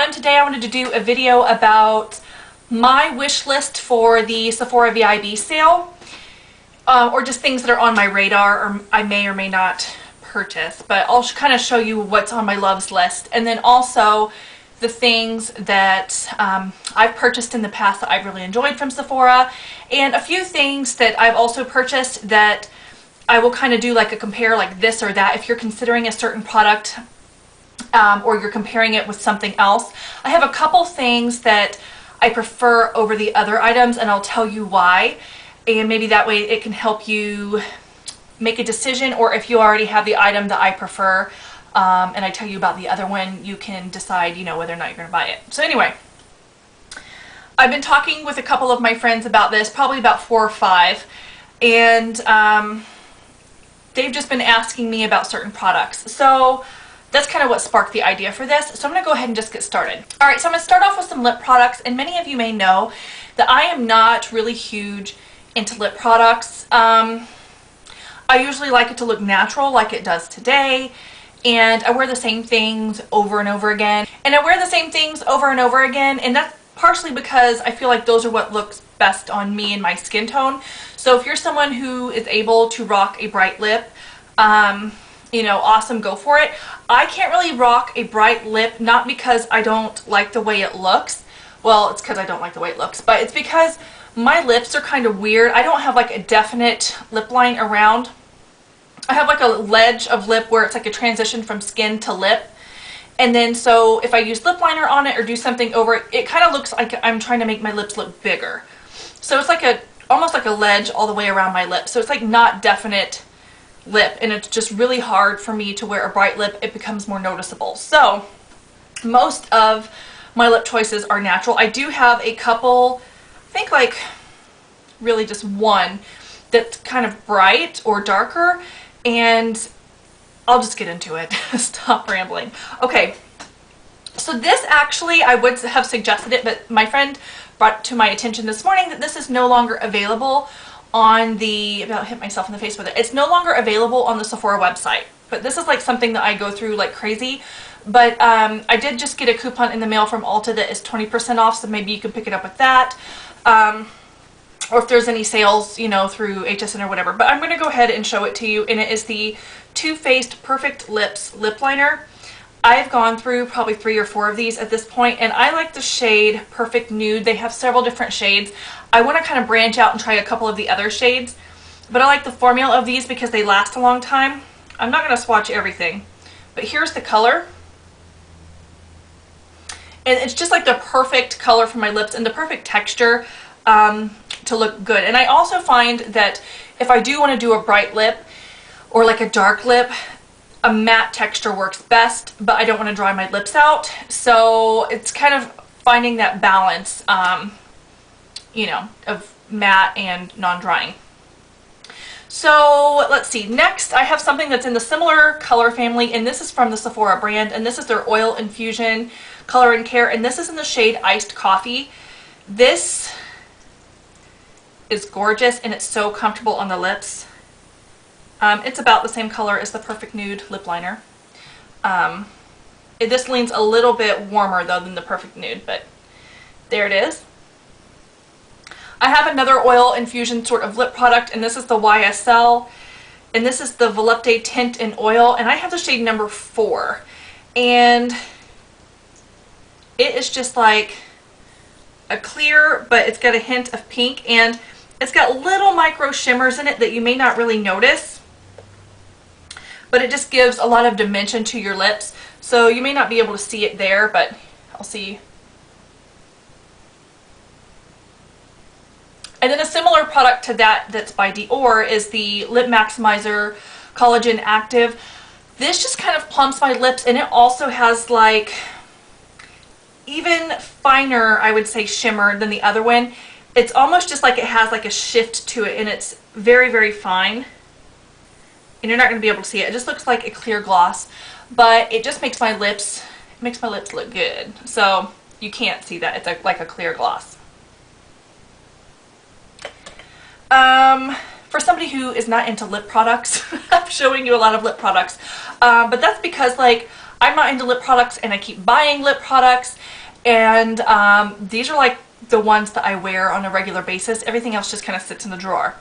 everyone. Today I wanted to do a video about my wish list for the Sephora VIB sale, or just things that are on my radar or I may or may not purchase, but I'll kind of show you what's on my loves list, and then also the things that I've purchased in the past that I've really enjoyed from Sephora, and a few things that I've also purchased that I will kind of do like a compare, like this or that, if you're considering a certain product or you're comparing it with something else. I have a couple things that I prefer over the other items, and I'll tell you why, and maybe that way it can help you make a decision, or if you already have the item that I prefer and I tell you about the other one, you can decide, you know, whether or not you're going to buy it. So anyway, I've been talking with a couple of my friends about this, probably about 4 or 5, and they've just been asking me about certain products. So that's kind of what sparked the idea for this. So I'm going to go ahead and just get started. Alright, so I'm going to start off with some lip products, and many of you may know that I am not really huge into lip products. I usually like it to look natural like it does today, and I wear the same things over and over again. And that's partially because I feel like those are what looks best on me and my skin tone. So if you're someone who is able to rock a bright lip, you know, awesome, go for it. I can't really rock a bright lip, not because I don't like the way it looks. Well, it's because I don't like the way it looks, but it's because my lips are kind of weird. I don't have like a definite lip line around. I have like a ledge of lip where it's like a transition from skin to lip. And then so if I use lip liner on it or do something over it, it kind of looks like I'm trying to make my lips look bigger. So it's like almost like a ledge all the way around my lips. So it's like not definite lip, and it's just really hard for me to wear a bright lip. It becomes more noticeable. So most of my lip choices are natural. I do have a couple, I think like really just one that's kind of bright or darker, and I'll just get into it. Stop rambling. Okay, so this actually, I would have suggested it, but my friend brought to my attention this morning that this is no longer available on the, I'll hit myself in the face with it. It's no longer available on the Sephora website, but this is like something that I go through like crazy. But I did just get a coupon in the mail from Ulta that is 20% off, so maybe you can pick it up with that. Or if there's any sales, you know, through HSN or whatever. But I'm going to go ahead and show it to you, and it is the Too Faced Perfect Lips Lip Liner. I've gone through probably 3 or 4 of these at this point, and I like the shade Perfect Nude. They have several different shades. I want to kind of branch out and try a couple of the other shades, but I like the formula of these because they last a long time. I'm not going to swatch everything, but here's the color. And it's just like the perfect color for my lips and the perfect texture to look good. And I also find that if I do want to do a bright lip or like a dark lip, a matte texture works best, but I don't want to dry my lips out. So it's kind of finding that balance, you know, of matte and non-drying. So let's see, next I have something that's in the similar color family, and this is from the Sephora brand, and this is their Oil Infusion Color and Care, and this is in the shade Iced Coffee. This is gorgeous, and it's so comfortable on the lips. It's about the same color as the Perfect Nude lip liner. This leans a little bit warmer though than the Perfect Nude, but there it is. I have another Oil Infusion sort of lip product, and this is the YSL, and this is the Volupte Tint in Oil, and I have the shade number 4, and it is just like a clear, but it's got a hint of pink, and it's got little micro shimmers in it that you may not really notice, but it just gives a lot of dimension to your lips. So you may not be able to see it there, but I'll see. And then a similar product to that that's by Dior is the Lip Maximizer Collagen Active. This just kind of plumps my lips, and it also has like even finer, I would say, shimmer than the other one. It's almost just like it has like a shift to it, and it's very, very fine. And you're not going to be able to see it. It just looks like a clear gloss, but it just makes my lips, look good. So you can't see that. It's like a clear gloss. For somebody who is not into lip products, I'm showing you a lot of lip products, but that's because like I'm not into lip products and I keep buying lip products, and these are like the ones that I wear on a regular basis. Everything else just kind of sits in the drawer.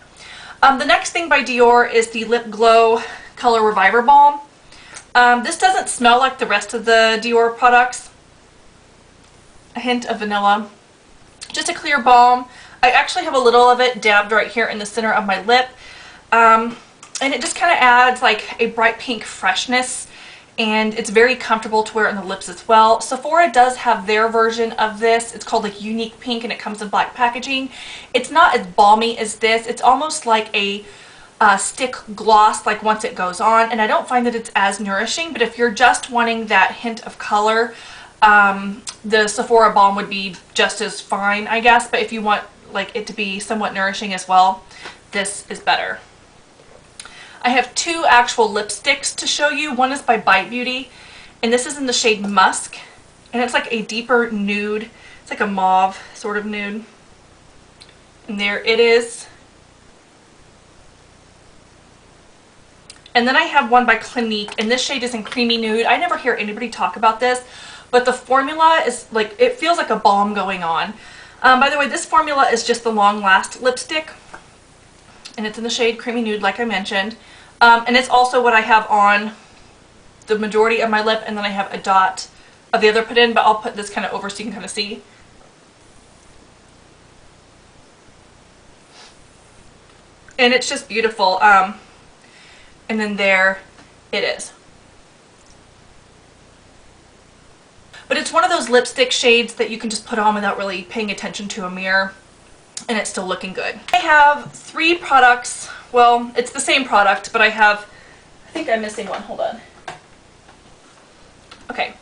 The next thing by Dior is the Lip Glow Color Reviver Balm. This doesn't smell like the rest of the Dior products. A hint of vanilla. Just a clear balm. I actually have a little of it dabbed right here in the center of my lip. And it just kind of adds like a bright pink freshness, and it's very comfortable to wear on the lips as well. Sephora does have their version of this. It's called like Unique Pink, and it comes in black packaging. It's not as balmy as this. It's almost like a stick gloss like once it goes on, and I don't find that it's as nourishing, but if you're just wanting that hint of color, the Sephora balm would be just as fine, I guess. But if you want like it to be somewhat nourishing as well, this is better. I have two actual lipsticks to show you. One is by Bite Beauty, and this is in the shade Musk, and it's like a deeper nude. It's like a mauve sort of nude. And there it is. And then I have one by Clinique, and this shade is in Creamy Nude. I never hear anybody talk about this, but the formula is like, it feels like a balm going on. By the way, this formula is just the Long Last lipstick, and it's in the shade Creamy Nude like I mentioned. And it's also what I have on the majority of my lip, and then I have a dot of the other put in, but I'll put this kind of over so you can kind of see. And it's just beautiful. And then there it is. But it's one of those lipstick shades that you can just put on without really paying attention to a mirror, and it's still looking good. I have three products. Well, it's the same product, but I think I'm missing one. Hold on. Okay.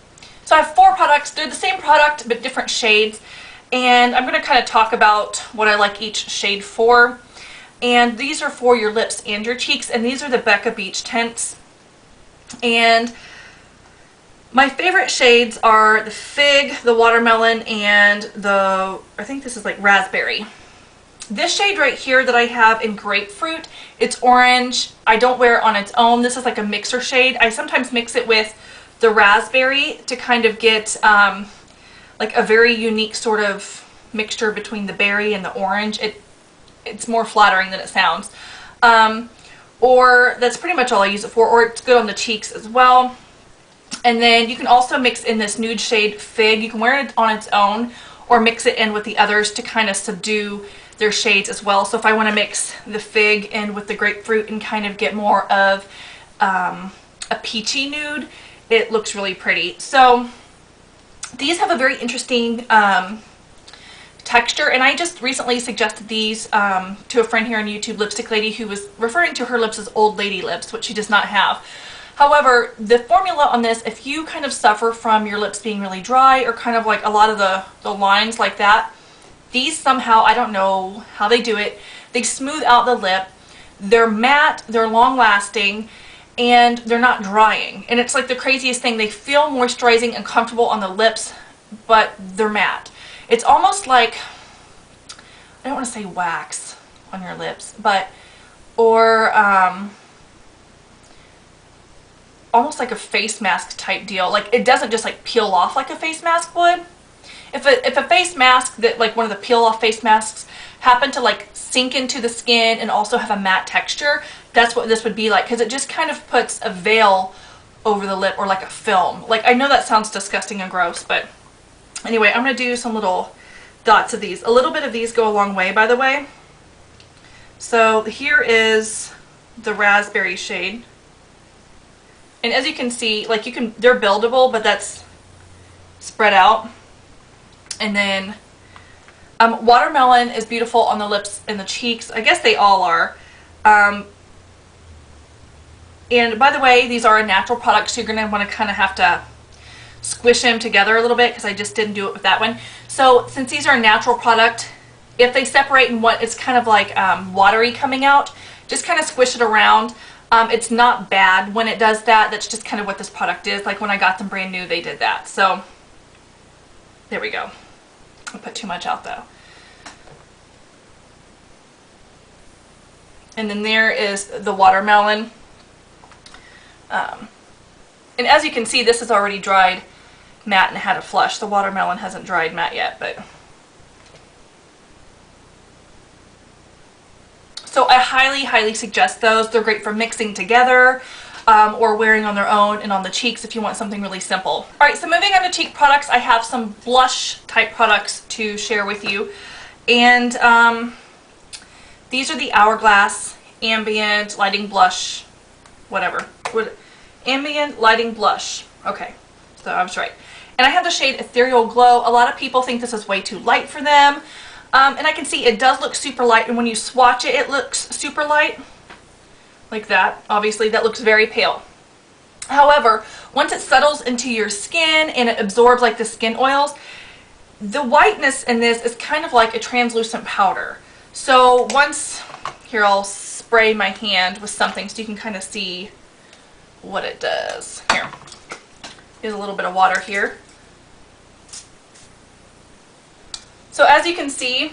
So I have four products. They're the same product, but different shades. And I'm going to kind of talk about what I like each shade for. And these are for your lips and your cheeks. And these are the Becca Beach Tints. And my favorite shades are the Fig, the Watermelon, and the, I think this is like Raspberry. This shade right here that I have in Grapefruit, it's orange. I don't wear it on its own. This is like a mixer shade. I sometimes mix it with the Raspberry to kind of get like a very unique sort of mixture between the berry and the orange. It's more flattering than it sounds. Or that's pretty much all I use it for, or it's good on the cheeks as well. And then you can also mix in this nude shade Fig. You can wear it on its own or mix it in with the others to kind of subdue their shades as well. So if I want to mix the Fig in with the Grapefruit and kind of get more of a peachy nude, it looks really pretty. So these have a very interesting texture, and I just recently suggested these to a friend here on YouTube, Lipstick Lady, who was referring to her lips as old lady lips, which she does not have. However, the formula on this, if you kind of suffer from your lips being really dry or kind of like a lot of the lines like that, these somehow, I don't know how they do it, they smooth out the lip. They're matte, they're long lasting, and they're not drying. And it's like the craziest thing. They feel moisturizing and comfortable on the lips, but they're matte. It's almost like, I don't want to say wax on your lips, but, or almost like a face mask type deal. Like it doesn't just like peel off like a face mask would. If a face mask that, like one of the peel off face masks, happened to like sink into the skin and also have a matte texture, that's what this would be like, because it just kind of puts a veil over the lip, or like a film. Like, I know that sounds disgusting and gross, but anyway, I'm going to do some little dots of these. A little bit of these go a long way, by the way. So here is the Raspberry shade. And as you can see, like they're buildable, but that's spread out. And then Watermelon is beautiful on the lips and the cheeks. I guess they all are. And by the way, these are a natural product, so you're going to want to kind of have to squish them together a little bit, because I just didn't do it with that one. So since these are a natural product, if they separate and it's kind of like watery coming out, just kind of squish it around. It's not bad when it does that. That's just kind of what this product is. Like when I got them brand new, they did that. So there we go. I put too much out though. And then there is the Watermelon. And as you can see, this is already dried matte and had a flush. The watermelon hasn't dried matte yet, but... So I highly, highly suggest those. They're great for mixing together or wearing on their own and on the cheeks if you want something really simple. Alright, so moving on to cheek products, I have some blush type products to share with you. And these are the Hourglass Ambient Lighting Blush, whatever. Ambient Lighting Blush. Okay, so I was right. And I have the shade Ethereal Glow. A lot of people think this is way too light for them. And I can see it does look super light, and when you swatch it, it looks super light. Like that. Obviously, that looks very pale. However, once it settles into your skin and it absorbs like the skin oils, the whiteness in this is kind of like a translucent powder. So once, here I'll spray my hand with something so you can kind of see what it does. Here, here's a little bit of water here. So as you can see,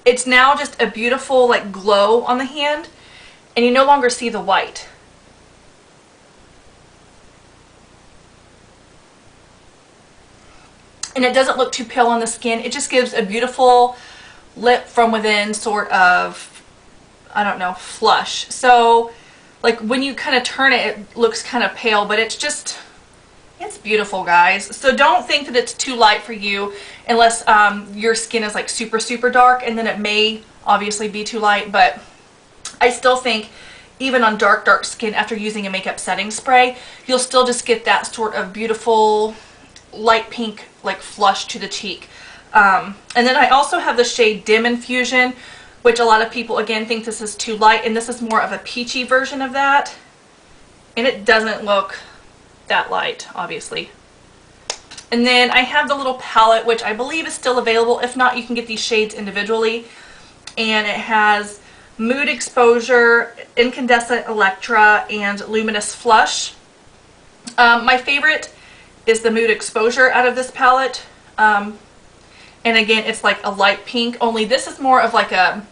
it's now just a beautiful like glow on the hand, and you no longer see the white. And it doesn't look too pale on the skin. It just gives a beautiful lip from within sort of, I don't know, flush. So like when you kind of turn it, it looks kind of pale, but it's just, it's beautiful, guys. So don't think that it's too light for you unless your skin is like super, super dark, and then it may obviously be too light, but I still think even on dark, dark skin after using a makeup setting spray, you'll still just get that sort of beautiful light pink like flush to the cheek. And then I also have the shade Dim Infusion, which a lot of people again think this is too light, and this is more of a peachy version of that, and it doesn't look that light, obviously. And then I have the little palette, which I believe is still available. If not, you can get these shades individually, and it has Mood Exposure, Incandescent Electra, and Luminous Flush. My favorite is the Mood Exposure out of this palette. And again, it's like a light pink, only this is more of like a,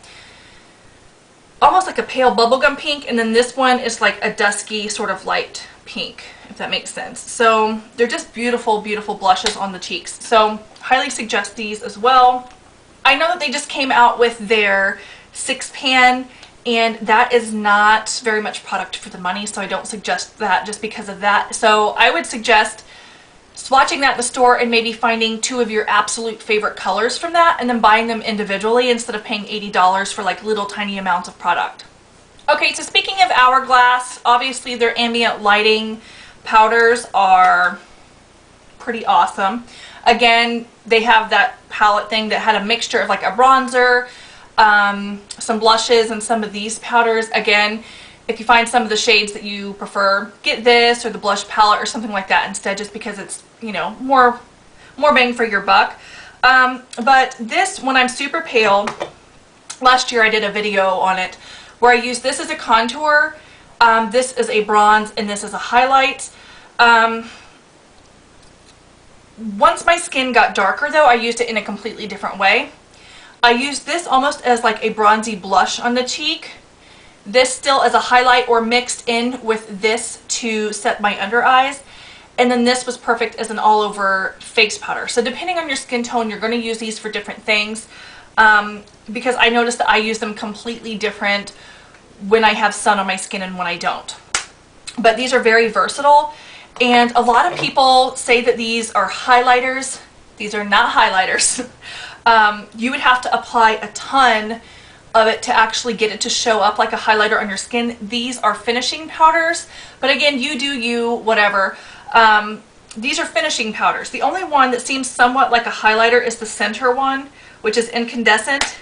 almost like a pale bubblegum pink, and then this one is like a dusky sort of light pink, if that makes sense. So they're just beautiful, beautiful blushes on the cheeks. So highly suggest these as well. I know that they just came out with their 6-pan, and that is not very much product for the money, so I don't suggest that just because of that. So I would suggest swatching that in the store and maybe finding 2 of your absolute favorite colors from that, and then buying them individually instead of paying $80 for like little tiny amounts of product. Okay, so speaking of Hourglass, obviously their ambient lighting powders are pretty awesome. Again, they have that palette thing that had a mixture of like a bronzer, some blushes, and some of these powders. Again, if you find some of the shades that you prefer, get this or the blush palette or something like that instead, just because it's, you know, more bang for your buck. But this, when I'm super pale, last year I did a video on it where I used this as a contour, this is a bronze, and this is a highlight. Once my skin got darker though, I used it in a completely different way. I used this almost as like a bronzy blush on the cheek. This still as a highlight or mixed in with this to set my under eyes. And then this was perfect as an all over face powder. So depending on your skin tone, you're going to use these for different things. Because I noticed that I use them completely different when I have sun on my skin and when I don't. But these are very versatile. And a lot of people say that these are highlighters. These are not highlighters. You would have to apply a ton of it to actually get it to show up like a highlighter on your skin. These are finishing powders, but again, you do you, whatever. These are finishing powders. The only one that seems somewhat like a highlighter is the center one, which is incandescent,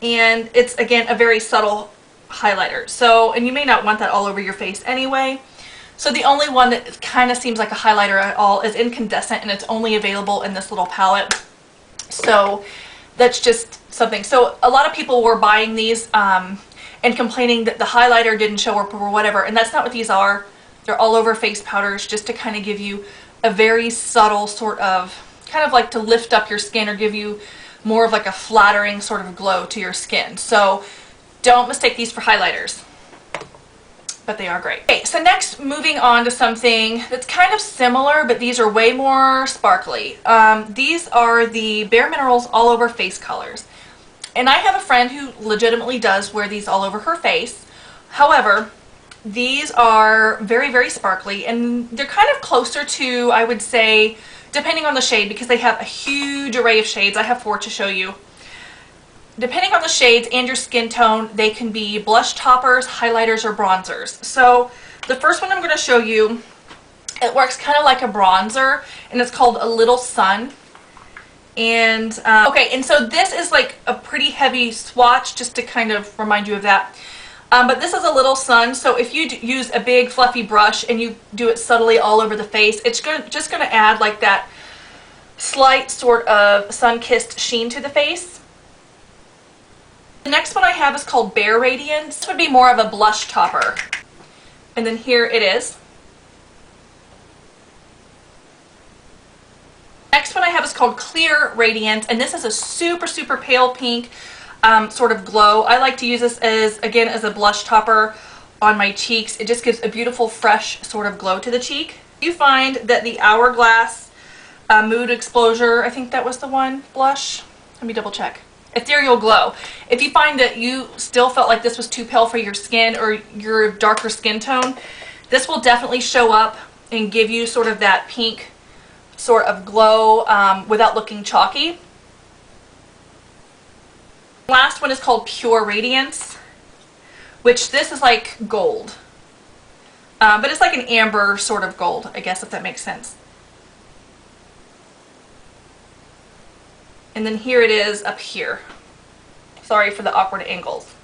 and it's again a very subtle highlighter. So, and you may not want that all over your face anyway. So the only one that kind of seems like a highlighter at all is incandescent, and it's only available in this little palette. So that's just something. So a lot of people were buying these and complaining that the highlighter didn't show up or whatever, and that's not what these are. They're all over face powders just to kind of give you a very subtle sort of, kind of like to lift up your skin or give you more of like a flattering sort of glow to your skin. So don't mistake these for highlighters. but they are great. Okay, so next, moving on to something that's kind of similar, but these are way more sparkly. These are the Bare Minerals All Over Face Colors. And I have a friend who legitimately does wear these all over her face. However, these are very, very sparkly, and they're kind of closer to, I would say, depending on the shade, because they have a huge array of shades. I have 4 to show you. Depending on the shades and your skin tone, they can be blush toppers, highlighters, or bronzers. So the first one I'm going to show you, it works kind of like a bronzer, and it's called A Little Sun. And okay, and so this is like a pretty heavy swatch, just to kind of remind you of that. But this is A Little Sun, so if you use a big fluffy brush and you do it subtly all over the face, it's just going to add like that slight sort of sun-kissed sheen to the face. The next one I have is called Bare Radiance. This would be more of a blush topper. And then here it is. Next one I have is called Clear Radiance, and this is a super, super pale pink sort of glow. I like to use this as, again, as a blush topper on my cheeks. It just gives a beautiful, fresh sort of glow to the cheek. You find that the Hourglass Mood Explosion, I think that was the one, blush. Let me double check. Ethereal Glow. If you find that you still felt like this was too pale for your skin or your darker skin tone, this will definitely show up and give you sort of that pink sort of glow without looking chalky. Last one is called Pure Radiance, which this is like gold, but it's like an amber sort of gold, I guess, if that makes sense. And then here it is up here. Sorry for the awkward angles.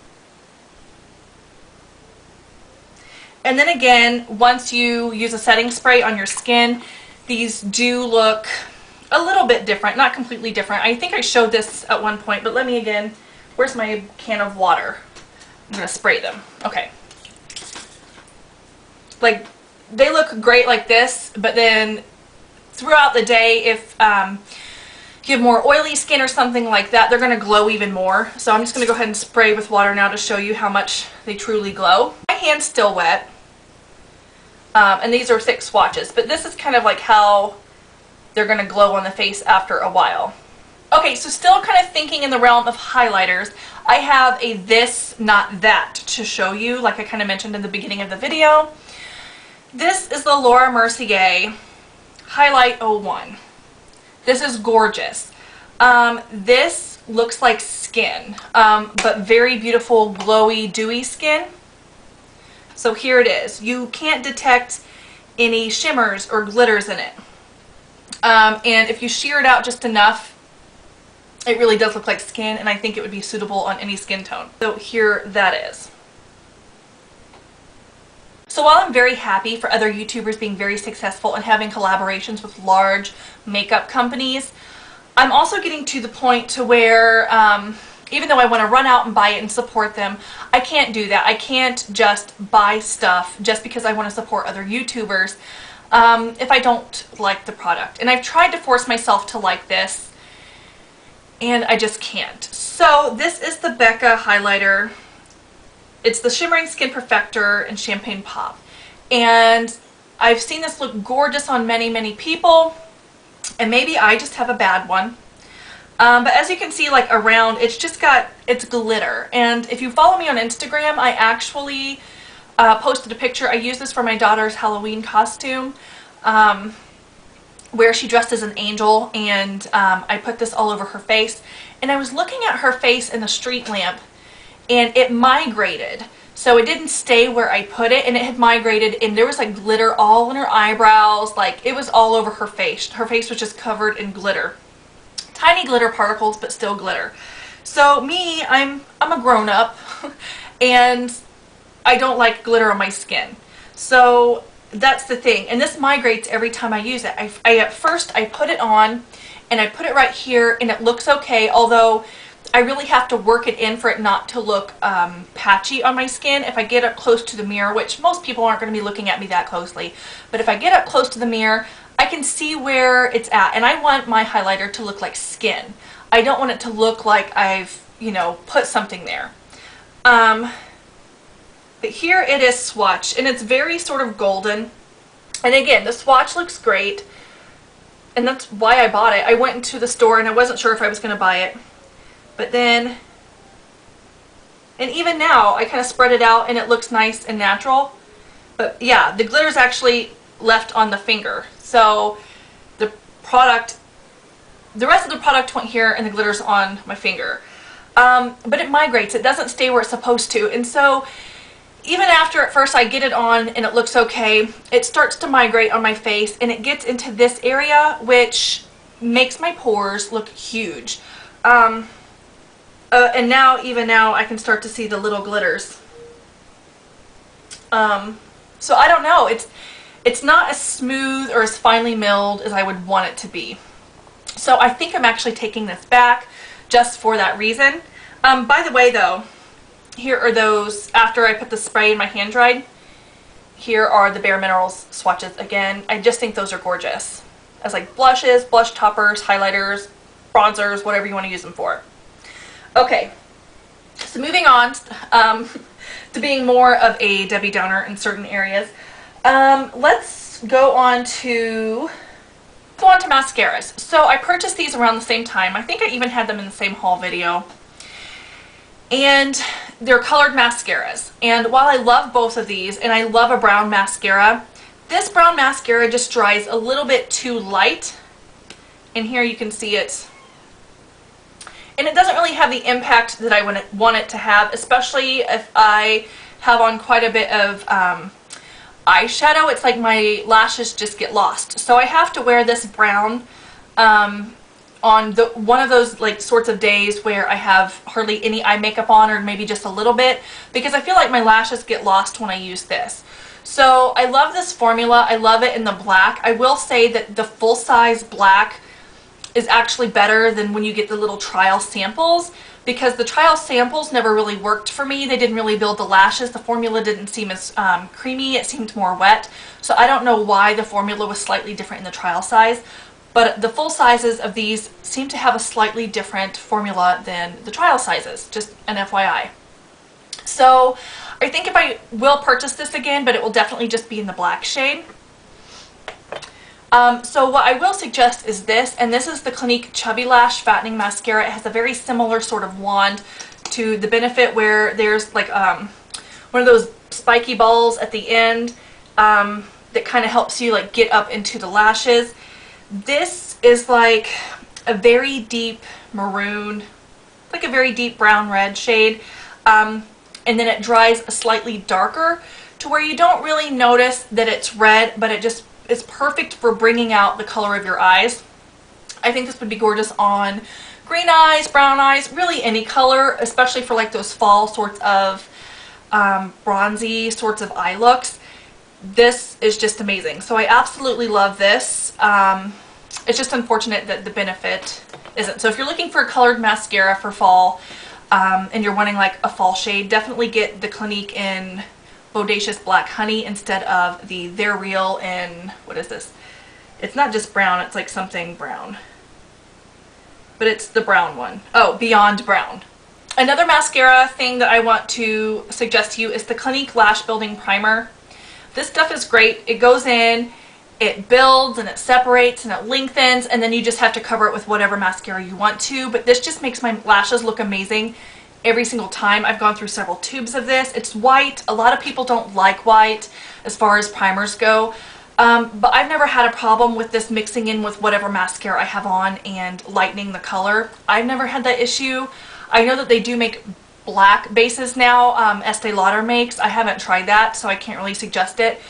And then again, once you use a setting spray on your skin, these do look a little bit different, not completely different. I think I showed this at one point, but let me again, where's my can of water? I'm gonna spray them. Okay. Like, they look great like this, but then throughout the day, if you have more oily skin or something like that, they're gonna glow even more. So I'm just gonna go ahead and spray with water now to show you how much they truly glow. My hand's still wet. And these are thick swatches, but this is kind of like how they're going to glow on the face after a while. Okay, so still kind of thinking in the realm of highlighters, I have a this, not that to show you, like I kind of mentioned in the beginning of the video. This is the Laura Mercier Highlight 01. This is gorgeous. This looks like skin, but very beautiful, glowy, dewy skin. So here it is. You can't detect any shimmers or glitters in it. And if you shear it out just enough, it really does look like skin, and I think it would be suitable on any skin tone. So here that is. So while I'm very happy for other YouTubers being very successful and having collaborations with large makeup companies, I'm also getting to the point to where even though I want to run out and buy it and support them, I can't do that. I can't just buy stuff just because I want to support other YouTubers if I don't like the product. And I've tried to force myself to like this, and I just can't. So this is the Becca highlighter. It's the Shimmering Skin Perfector in Champagne Pop. And I've seen this look gorgeous on many, many people, and maybe I just have a bad one. But as you can see, like around, it's just got, it's glitter. And if you follow me on Instagram, I actually posted a picture. I used this for my daughter's Halloween costume, where she dressed as an angel, and I put this all over her face. And I was looking at her face in the street lamp, and it migrated. So it didn't stay where I put it, and it had migrated, and there was like glitter all in her eyebrows. Like, it was all over her face. Her face was just covered in glitter. Tiny glitter particles, but still glitter. So me, I'm a grown-up, and I don't like glitter on my skin. So that's the thing. And this migrates every time I use it. At first I put it on, and I put it right here, and it looks okay, although I really have to work it in for it not to look patchy on my skin. If I get up close to the mirror, which most people aren't going to be looking at me that closely, but if I get up close to the mirror, I can see where it's at, and I want my highlighter to look like skin. I don't want it to look like I've, you know, put something there. But But here it is swatched, and it's very sort of golden. And again, the swatch looks great, and that's why I bought it. I went into the store and I wasn't sure if I was going to buy it. But then, and even now, I kind of spread it out and it looks nice and natural. But yeah, the glitter's actually left on the finger. So the rest of the product went here and the glitter's on my finger. But it migrates. It doesn't stay where it's supposed to. And so even after at first I get it on and it looks okay, it starts to migrate on my face and it gets into this area, which makes my pores look huge. And now, even now, I can start to see the little glitters. So I don't know. It's not as smooth or as finely milled as I would want it to be. So I think I'm actually taking this back just for that reason. By the way, though, here are those, after I put the spray in my hand dried, here are the Bare Minerals swatches again. I just think those are gorgeous. As like blushes, blush toppers, highlighters, bronzers, whatever you want to use them for. Okay, so moving on to being more of a Debbie Downer in certain areas. Let's go on to mascaras. So I purchased these around the same time. I think I even had them in the same haul video. And they're colored mascaras. And while I love both of these, and I love a brown mascara, this brown mascara just dries a little bit too light. And here you can see it. And it doesn't really have the impact that I want it to have, especially if I have on quite a bit of eyeshadow. It's like my lashes just get lost. So I have to wear this brown on one of those like sorts of days where I have hardly any eye makeup on, or maybe just a little bit, because I feel like my lashes get lost when I use this. So I love this formula. I love it in the black. I will say that the full size black is actually better than when you get the little trial samples, because the trial samples never really worked for me. They didn't really build the lashes. The formula didn't seem as creamy. It seemed more wet. So I don't know why the formula was slightly different in the trial size, but the full sizes of these seem to have a slightly different formula than the trial sizes, just an FYI. So I think if I will purchase this again, but it will definitely just be in the black shade. So what I will suggest is this, and this is the Clinique Chubby Lash Fattening Mascara. It has a very similar sort of wand to the Benefit, where there's like one of those spiky balls at the end that kind of helps you like get up into the lashes. This is like a very deep maroon, like a very deep brown red shade, and then it dries slightly darker to where you don't really notice that it's red, but it's perfect for bringing out the color of your eyes. I think this would be gorgeous on green eyes, brown eyes, really any color, especially for like those fall sorts of bronzy sorts of eye looks. This is just amazing. So I absolutely love this. It's just unfortunate that the Benefit isn't. So if you're looking for a colored mascara for fall, and you're wanting like a fall shade, definitely get the Clinique in Bodacious Black Honey instead of the They're Real in, what is this? It's not just brown, it's like something brown. But it's the brown one. Oh, Beyond Brown. Another mascara thing that I want to suggest to you is the Clinique Lash Building Primer. This stuff is great. It goes in, it builds and it separates and it lengthens, and then you just have to cover it with whatever mascara you want to. But this just makes my lashes look amazing every single time. I've gone through several tubes of this. It's white. A lot of people don't like white as far as primers go, but I've never had a problem with this mixing in with whatever mascara I have on and lightening the color. I've never had that issue. I know that they do make black bases now, Estee Lauder makes. I haven't tried that, so I can't really suggest it,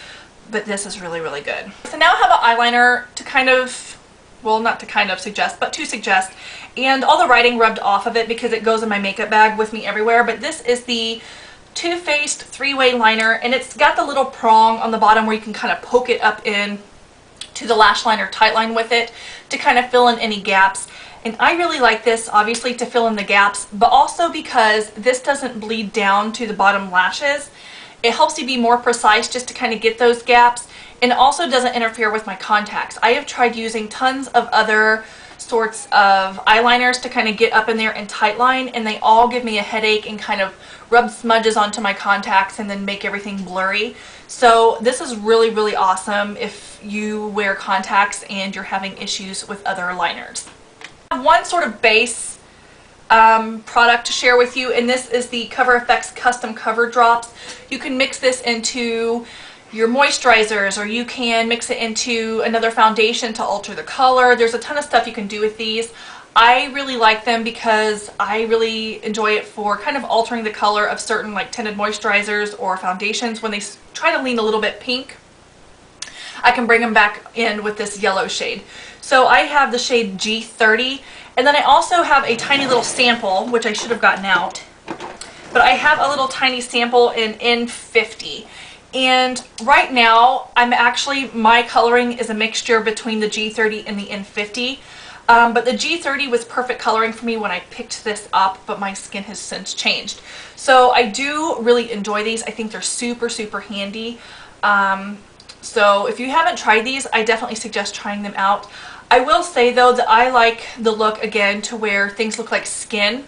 but this is really, really good. So now I have an eyeliner to kind of, well, not to kind of suggest, but to suggest, and all the writing rubbed off of it because it goes in my makeup bag with me everywhere. But this is the Too Faced 3-Way Liner, and it's got the little prong on the bottom where you can kind of poke it up in to the lash line or tight line with it to kind of fill in any gaps. And I really like this, obviously, to fill in the gaps, but also because this doesn't bleed down to the bottom lashes. It helps you be more precise just to kind of get those gaps. and it also doesn't interfere with my contacts. I have tried using tons of other sorts of eyeliners to kind of get up in there and tightline, and they all give me a headache and kind of rub smudges onto my contacts and then make everything blurry. So this is really, really awesome if you wear contacts and you're having issues with other liners. I have one sort of base product to share with you, and this is the Cover FX Custom Cover Drops. You can mix this into your moisturizers, or you can mix it into another foundation to alter the color. There's a ton of stuff you can do with these. I really like them because I really enjoy it for kind of altering the color of certain like tinted moisturizers or foundations. When they try to lean a little bit pink, I can bring them back in with this yellow shade. So I have the shade G30, and then I also have a tiny little sample, which I should have gotten out, but I have a little tiny sample in N50. And right now, my coloring is a mixture between the G30 and the N50. But the G30 was perfect coloring for me when I picked this up, but my skin has since changed. So I do really enjoy these. I think they're super, super handy. So if you haven't tried these, I definitely suggest trying them out. I will say though that I like the look again to where things look like skin.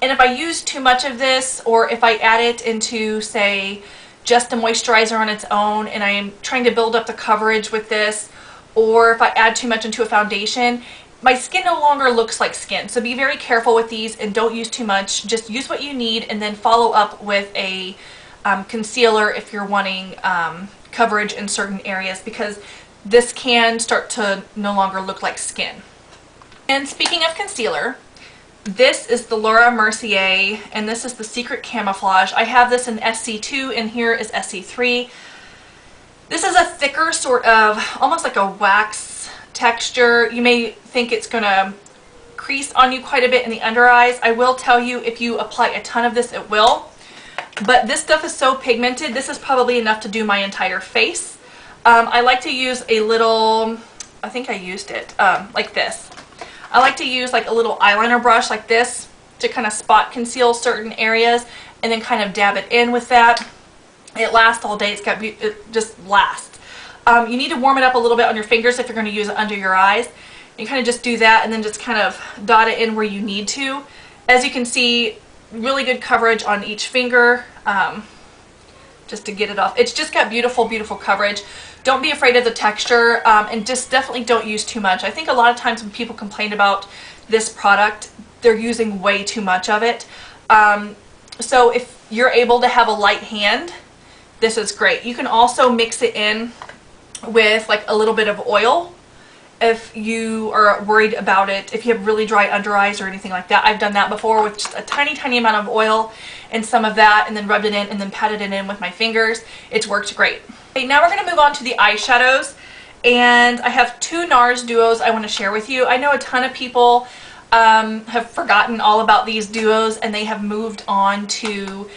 And if I use too much of this, or if I add it into, say, just a moisturizer on its own, and I am trying to build up the coverage with this, or if I add too much into a foundation, my skin no longer looks like skin. So be very careful with these and don't use too much. Just use what you need and then follow up with a concealer if you're wanting coverage in certain areas, because this can start to no longer look like skin. And speaking of concealer, this is the Laura Mercier, and this is the Secret Camouflage. I have this in SC2, and here is SC3. This is a thicker sort of, almost like a wax texture. You may think it's going to crease on you quite a bit in the under eyes. I will tell you, if you apply a ton of this, it will. But this stuff is so pigmented, this is probably enough to do my entire face. I like to use a little, I think I used it, like this. I like to use like a little eyeliner brush like this to kind of spot conceal certain areas, and then kind of dab it in with that. It lasts all day. It just lasts. You need to warm it up a little bit on your fingers if you're going to use it under your eyes. You kind of just do that and then just kind of dot it in where you need to. As you can see, really good coverage on each finger, just to get it off. It's just got beautiful, beautiful coverage. Don't be afraid of the texture, and just definitely don't use too much. I think a lot of times when people complain about this product, they're using way too much of it. So if you're able to have a light hand, this is great. You can also mix it in with like a little bit of oil if you are worried about it, if you have really dry under eyes or anything like that. I've done that before with just a tiny, tiny amount of oil and some of that, and then rubbed it in and then patted it in with my fingers. It's worked great. Okay, now we're going to move on to the eyeshadows, and I have two NARS duos I want to share with you. I know a ton of people have forgotten all about these duos, and they have moved on to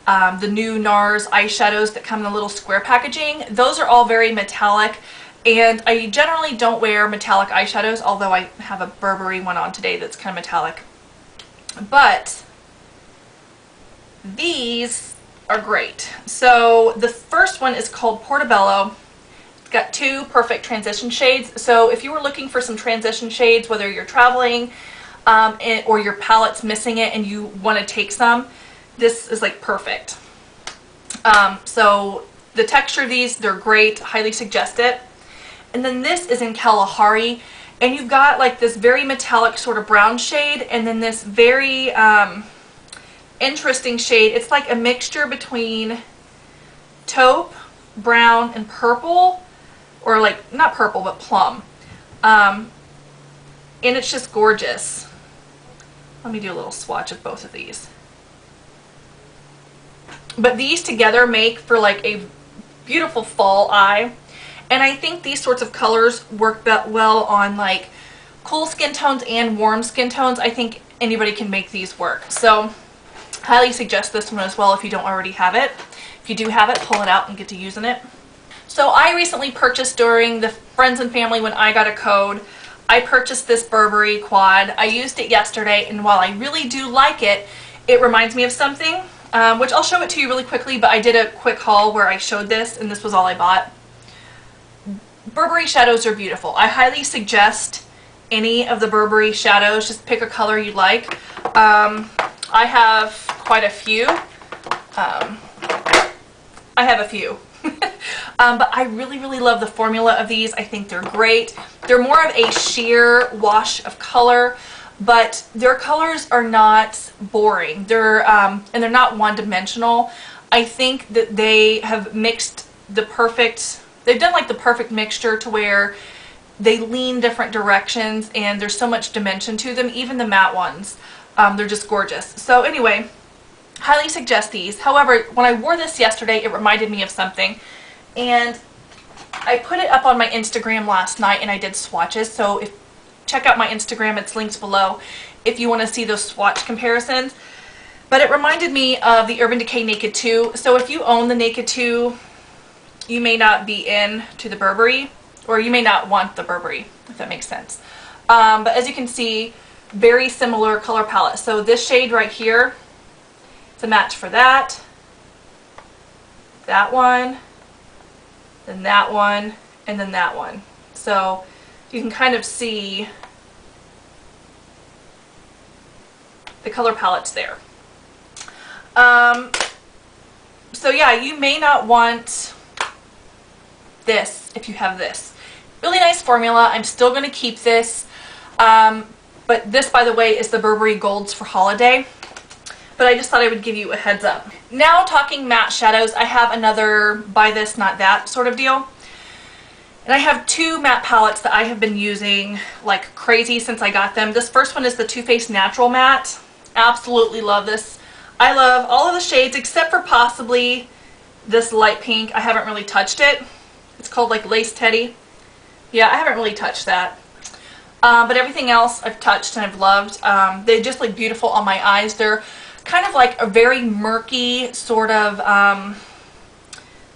the new NARS eyeshadows that come in a little square packaging. Those are all very metallic, and I generally don't wear metallic eyeshadows, although I have a Burberry one on today that's kind of metallic. But these are great. So the first one is called Portobello. It's got two perfect transition shades. So if you were looking for some transition shades, whether you're traveling or your palette's missing it and you want to take some, this is like perfect. So the texture of these, they're great. Highly suggest it. And then this is in Kalahari, and you've got like this very metallic sort of brown shade, and then this very interesting shade. It's like a mixture between taupe, brown, and purple, or like not purple but plum, and it's just gorgeous. Let me do a little swatch of both of these. But these together make for like a beautiful fall eye, and I think these sorts of colors work well on like cool skin tones and warm skin tones. I think anybody can make these work. So highly suggest this one as well if you don't already have it. If you do have it, pull it out and get to using it. So I recently purchased, during the friends and family when I got a code, I purchased this Burberry quad. I used it yesterday, and while I really do like it, it reminds me of something, which I'll show it to you really quickly, but I did a quick haul where I showed this, and this was all I bought. Burberry shadows are beautiful. I highly suggest any of the Burberry shadows. Just pick a color you like. I have quite a few. But I really love the formula of these. I think they're great. They're more of a sheer wash of color, but their colors are not boring. And they're not one-dimensional. I think that they have mixed the perfect, they've done like the perfect mixture to where they lean different directions and there's so much dimension to them. Even the matte ones, they're just gorgeous. So anyway, highly suggest these. However, when I wore this yesterday, it reminded me of something, and I put it up on my Instagram last night and I did swatches. So check out my Instagram, it's linked below if you want to see those swatch comparisons. But it reminded me of the Urban Decay Naked 2. So if you own the Naked 2, you may not be in to the Burberry, or you may not want the Burberry, if that makes sense. But as you can see, very similar color palette. So this shade right here, it's a match for that one, then that one, and then that one. So you can kind of see the color palettes there. So yeah, you may not want this if you have this. Really nice formula. I'm still going to keep this. But this, by the way, is the Burberry Golds for Holiday. But I just thought I would give you a heads up. Now talking matte shadows, I have another buy this, not that sort of deal. And I have two matte palettes that I have been using like crazy since I got them. This first one is the Too Faced Natural Matte. Absolutely love this. I love all of the shades except for possibly this light pink. I haven't really touched it. It's called like Lace Teddy. Yeah, I haven't really touched that. But everything else I've touched and I've loved. They just look beautiful on my eyes. They're kind of like a very murky sort of,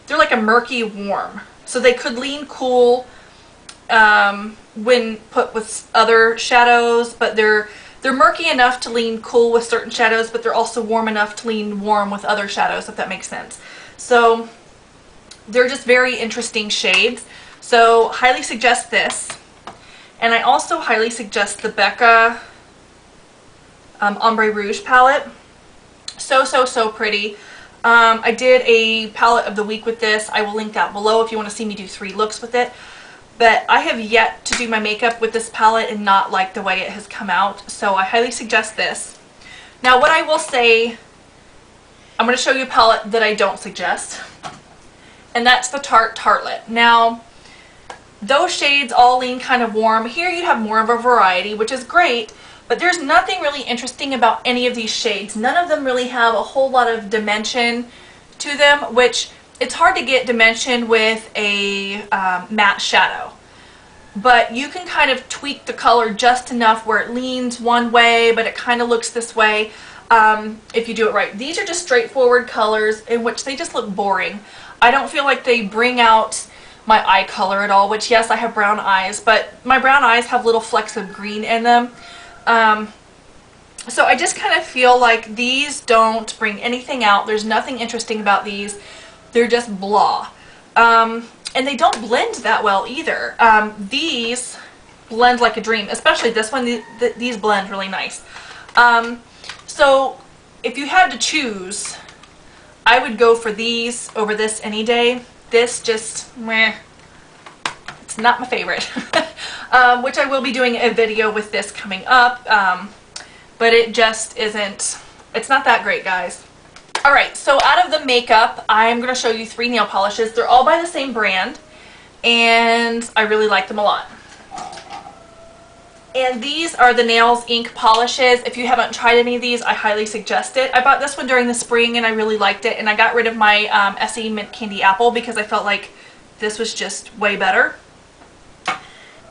they're like a murky warm. So they could lean cool when put with other shadows, but they're murky enough to lean cool with certain shadows, but they're also warm enough to lean warm with other shadows, if that makes sense. So they're just very interesting shades. So highly suggest this. And I also highly suggest the Becca Ombre Rouge palette. So pretty. I did a palette of the week with this. I will link that below if you want to see me do 3 looks with it. But I have yet to do my makeup with this palette and not like the way it has come out. So I highly suggest this. Now what I will say, I'm going to show you a palette that I don't suggest. And that's the Tarte Tartlet. Now, those shades all lean kind of warm. Here you have more of a variety, which is great. But there's nothing really interesting about any of these shades. None of them really have a whole lot of dimension to them, which it's hard to get dimension with a matte shadow. But you can kind of tweak the color just enough where it leans one way, but it kind of looks this way if you do it right. These are just straightforward colors in which they just look boring. I don't feel like they bring out my eye color at all, which yes, I have brown eyes, but my brown eyes have little flecks of green in them. So I just kind of feel like these don't bring anything out. There's nothing interesting about these. They're just blah. And they don't blend that well either. These blend like a dream, especially this one. These blend really nice. So if you had to choose, I would go for these over this any day. This just, meh. It's not my favorite. Which I will be doing a video with this coming up. But it just isn't, it's not that great, guys. Alright, so out of the makeup, I'm going to show you 3 nail polishes. They're all by the same brand, and I really like them a lot. And these are the Nails Ink polishes. If you haven't tried any of these, I highly suggest it. I bought this one during the spring, and I really liked it, and I got rid of my Essie Mint Candy Apple because I felt like this was just way better.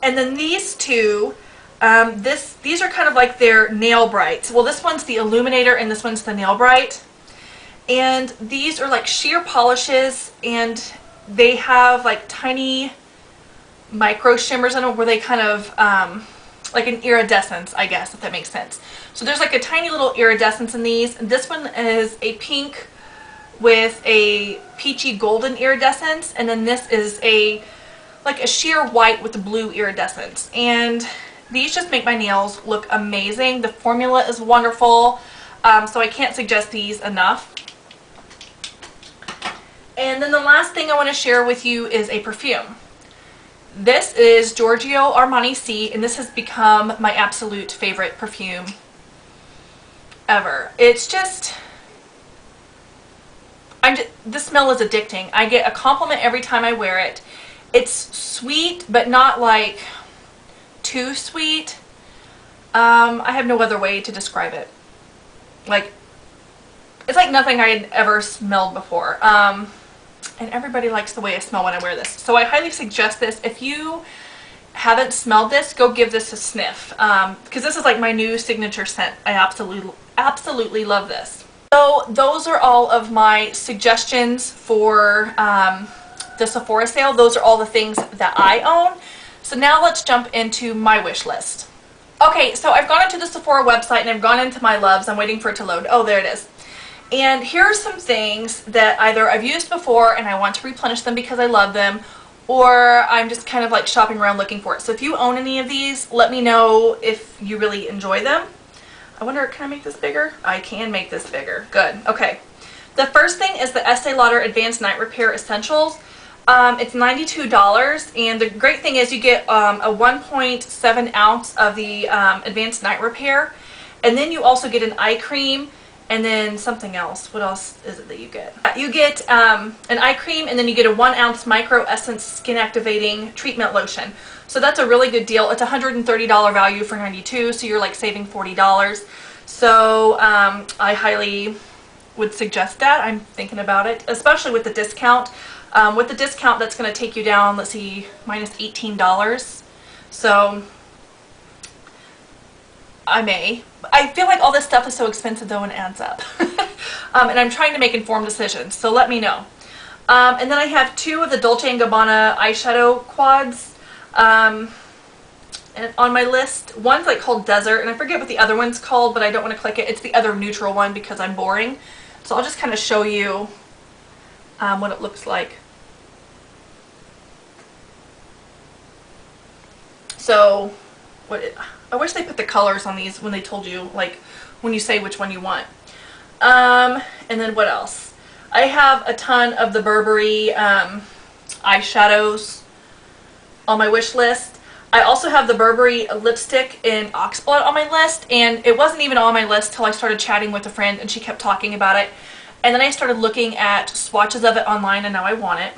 And then these two, these are kind of like their Nail Brights. Well, this one's the Illuminator and this one's the Nail Bright. And these are like sheer polishes, and they have like tiny micro shimmers in them where they kind of, like an iridescence, I guess, if that makes sense. So there's like a tiny little iridescence in these. And this one is a pink with a peachy golden iridescence, and then this is a like a sheer white with the blue iridescence. And these just make my nails look amazing. The formula is wonderful, so I can't suggest these enough. And then the last thing I want to share with you is a perfume. This is Giorgio Armani C, and this has become my absolute favorite perfume ever. It's just, the smell is addicting. I get a compliment every time I wear it. It's sweet, but not like too sweet. I have no other way to describe it. Like, it's like nothing I had ever smelled before. And everybody likes the way I smell when I wear this. So I highly suggest this. If you haven't smelled this, go give this a sniff. Because this is like my new signature scent. I absolutely love this. So those are all of my suggestions for the Sephora sale. Those are all the things that I own. So now let's jump into my wish list. Okay, so I've gone into the Sephora website and I've gone into my loves. I'm waiting for it to load. Oh, there it is. And here are some things that either I've used before and I want to replenish them because I love them, or I'm just kind of like shopping around looking for it. So if you own any of these, let me know if you really enjoy them. I wonder, can I make this bigger? I can make this bigger. Good. Okay. The first thing is the Estee Lauder Advanced Night Repair Essentials. It's $92, and the great thing is you get a 1.7 ounce of the Advanced Night Repair, and then you also get an eye cream, and then something else. What else is it that you get? You get an eye cream, and then you get a 1 ounce Micro Essence Skin Activating Treatment Lotion. So that's a really good deal. It's a $130 value for $92, so you're like saving $40. So I highly would suggest that. I'm thinking about it, especially with the discount. With the discount, that's going to take you down, let's see, minus $18. So I feel like all this stuff is so expensive though and adds up. And I'm trying to make informed decisions, so let me know. And then I have two of the Dolce & Gabbana eyeshadow quads and on my list. One's like called Desert, and I forget what the other one's called, but I don't want to click it. It's the other neutral one because I'm boring. So I'll just kind of show you what it looks like. So, I wish they put the colors on these when they told you, like, when you say which one you want. And then what else? I have a ton of the Burberry eyeshadows on my wish list. I also have the Burberry lipstick in Oxblood on my list, and it wasn't even on my list till I started chatting with a friend and she kept talking about it. And then I started looking at swatches of it online, and now I want it.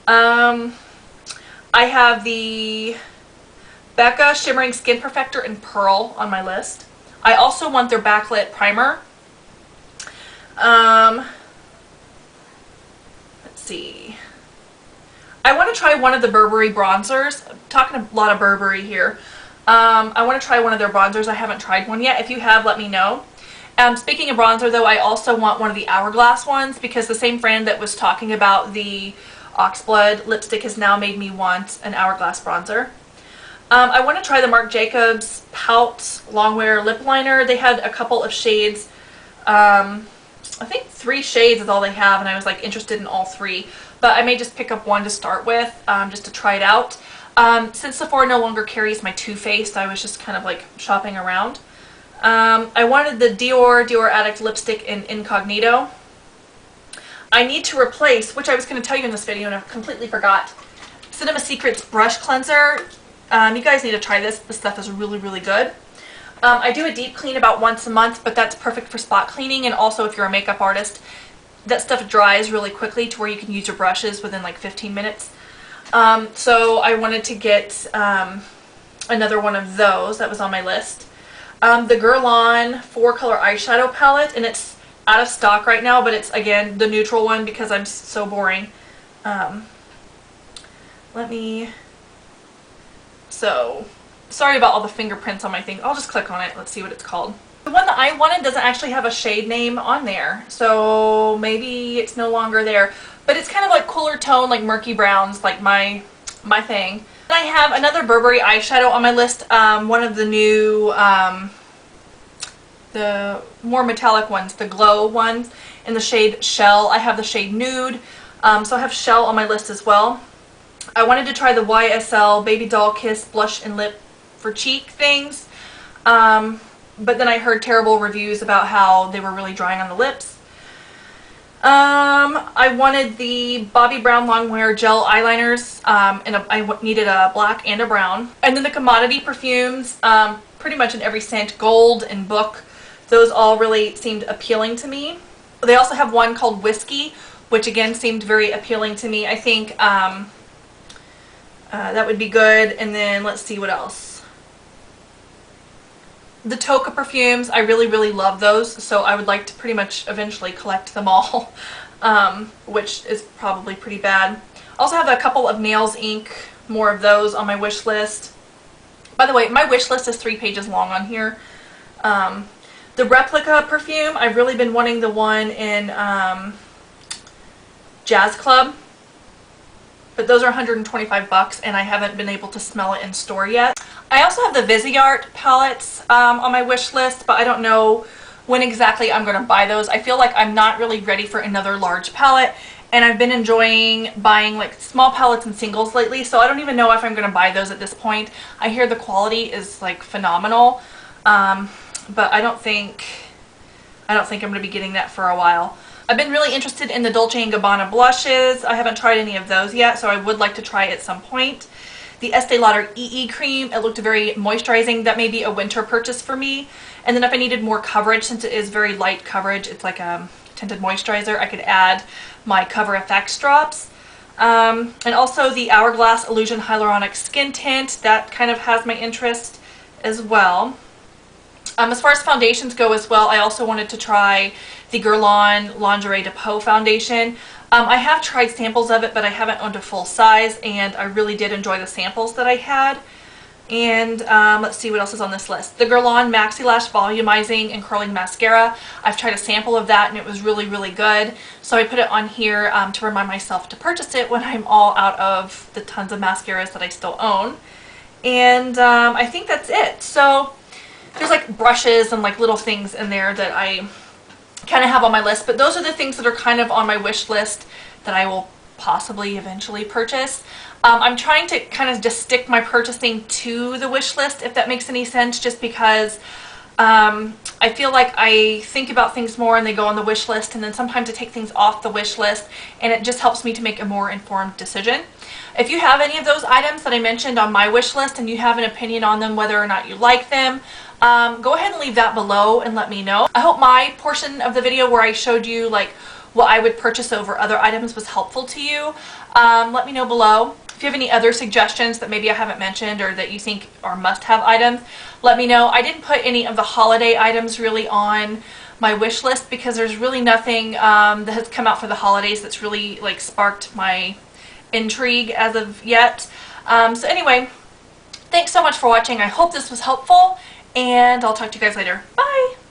I have the Becca Shimmering Skin Perfector in Pearl on my list. I also want their backlit primer. Let's see. I want to try one of the Burberry bronzers. I'm talking a lot of Burberry here. I want to try one of their bronzers. I haven't tried one yet. If you have, let me know. Speaking of bronzer though, I also want one of the Hourglass ones because the same friend that was talking about the Oxblood lipstick has now made me want an Hourglass bronzer. I want to try the Marc Jacobs Pout Longwear Lip Liner. They had a couple of shades. I think 3 shades is all they have, and I was like interested in all 3. But I may just pick up one to start with, just to try it out. Since Sephora no longer carries my Too Faced, I was just kind of like shopping around. I wanted the Dior Addict lipstick in Incognito. I need to replace, which I was going to tell you in this video and I completely forgot, Cinema Secrets Brush Cleanser. You guys need to try this. This stuff is really, really good. I do a deep clean about once a month, but that's perfect for spot cleaning, and also if you're a makeup artist, that stuff dries really quickly to where you can use your brushes within like 15 minutes. So I wanted to get another one of those that was on my list. The Guerlain 4-color eyeshadow palette, and it's out of stock right now, but it's, again, the neutral one because I'm so boring. So, sorry about all the fingerprints on my thing. I'll just click on it. Let's see what it's called. The one that I wanted doesn't actually have a shade name on there, so maybe it's no longer there. But it's kind of like cooler tone, like murky browns, like my thing. And I have another Burberry eyeshadow on my list, one of the new, the more metallic ones, the glow ones, in the shade Shell. I have the shade Nude, so I have Shell on my list as well. I wanted to try the YSL Baby Doll Kiss Blush and Lip for Cheek things. But then I heard terrible reviews about how they were really drying on the lips. I wanted the Bobbi Brown Longwear Gel Eyeliners, and I needed a black and a brown. And then the commodity perfumes, pretty much in every scent, Gold and Book. Those all really seemed appealing to me. They also have one called Whiskey, which again seemed very appealing to me. I think that would be good. And then let's see what else. The Toka perfumes, I really love those, so I would like to pretty much eventually collect them all, which is probably pretty bad. I also have a couple of Nails Inc., more of those on my wish list. By the way, my wish list is 3 pages long on here. The Replica perfume, I've really been wanting the one in Jazz Club, but those are $125 and I haven't been able to smell it in store yet. I also have the Viseart palettes on my wish list, but I don't know when exactly I'm going to buy those. I feel like I'm not really ready for another large palette, and I've been enjoying buying like small palettes and singles lately, so I don't even know if I'm going to buy those at this point. I hear the quality is like phenomenal, but I don't think I'm going to be getting that for a while. I've been really interested in the Dolce & Gabbana blushes. I haven't tried any of those yet, so I would like to try at some point. The Estee Lauder EE cream, it looked very moisturizing. That may be a winter purchase for me. And then if I needed more coverage, since it is very light coverage, it's like a tinted moisturizer, I could add my Cover FX drops. And also the Hourglass Illusion Hyaluronic Skin Tint, that kind of has my interest as well. As far as foundations go as well, I also wanted to try the Guerlain Lingerie Depot foundation. I have tried samples of it, but I haven't owned a full size, and I really did enjoy the samples that I had. And let's see what else is on this list. The Guerlain Maxi Lash Volumizing and Curling Mascara. I've tried a sample of that, and it was really good. So I put it on here to remind myself to purchase it when I'm all out of the tons of mascaras that I still own. And I think that's it. So there's like brushes and like little things in there that I kind of have on my list, but those are the things that are kind of on my wish list that I will possibly eventually purchase. I'm trying to kind of just stick my purchasing to the wish list, if that makes any sense, just because I feel like I think about things more and they go on the wish list, and then sometimes I take things off the wish list, and it just helps me to make a more informed decision. If you have any of those items that I mentioned on my wish list and you have an opinion on them, whether or not you like them, go ahead and leave that below and let me know. I hope my portion of the video where I showed you like what I would purchase over other items was helpful to you. Let me know below. If you have any other suggestions that maybe I haven't mentioned or that you think are must-have items, let me know. I didn't put any of the holiday items really on my wish list because there's really nothing that has come out for the holidays that's really like sparked my intrigue as of yet. So anyway, thanks so much for watching. I hope this was helpful, and I'll talk to you guys later. Bye!